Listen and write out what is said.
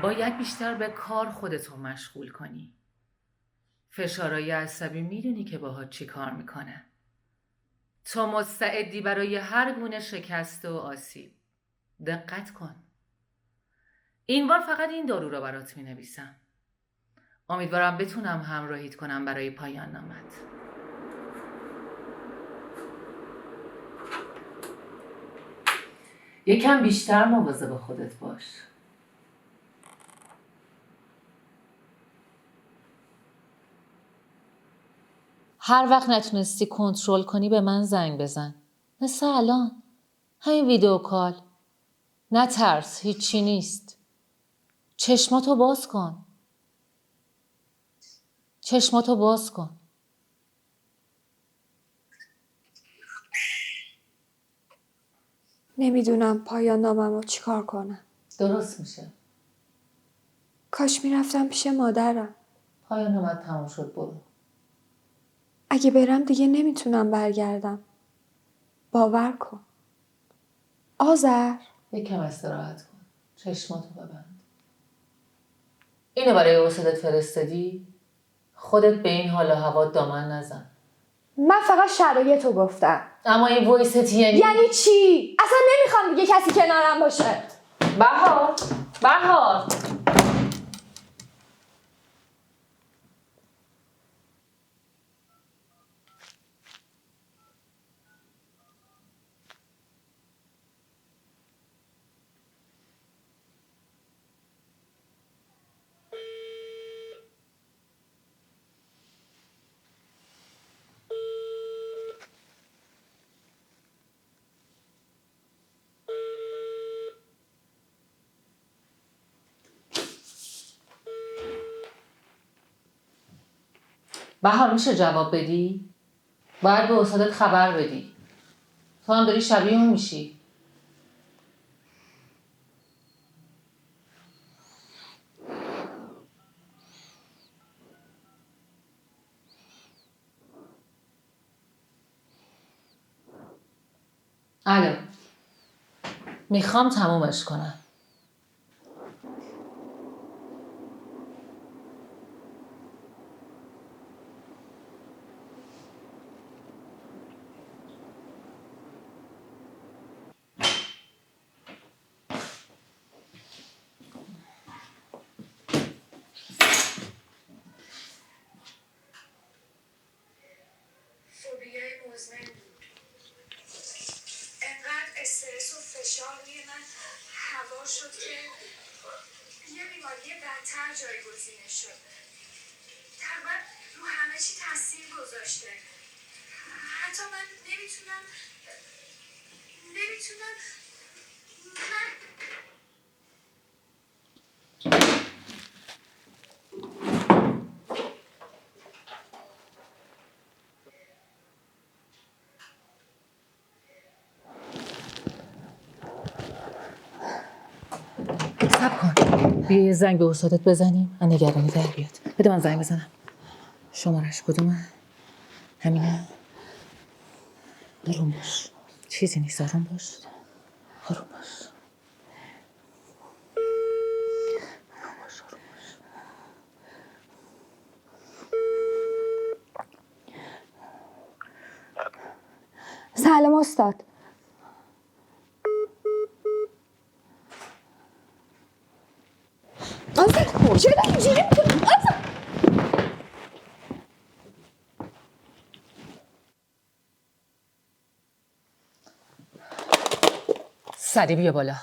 باید بیشتر به کار خودتو مشغول کنی. فشارهای عصبی میدونی که باهات چی کار میکنه. تو مستعدی برای هر گونه شکست و آسیب. دقت کن. این بار فقط این دارو رو برات مینویسم. امیدوارم بتونم همراهیت کنم برای پایان نامت. یکم بیشتر مواظب خودت باش. هر وقت نتونستی کنترل کنی به من زنگ بزن. مثل الان. همین ویدیو کال. نترس، هیچی نیست. چشماتو باز کن. چشماتو باز کن. نمیدونم پایان نامم رو چیکار کنم. درست میشه. کاش میرفتم پیش مادرم. پایان نامت تموم شد، برو. اگه برم دیگه نمیتونم برگردم. باور کن. آذر. یکم استراحت کن. چشماتو ببند. اینو برای استادت فرستادی؟ خودت به این حال و هوا دامن نزن. من فقط شرایطو گفتم. اما این وایست یعنی چی؟ اصلا نمیخوام دیگه کسی کنارم باشه. بهار. بهار میشه جواب بدی؟ باید به استادت خبر بدی. تو هم داری شبیه اون میشی. الو. میخوام تمومش کنم. فوبیای مزمن بود. انقدر استرس و فشار روی من هوار شد که یه بیماری بدتر جایگزینش شد. تقریبا رو همه چی تاثیر گذاشته. حتی من نمیتونم صبر کن. بیا یه زنگ به استادت بزنیم. نگرانی در بیاد. بده من زنگ بزنم. شمارش کدومه؟ همینه. آروم باش. چیزی نیست. آروم باش. آروم باش. سلام استاد. آذر چرا اینجوری میکنی؟ آذر سری بیا بالا.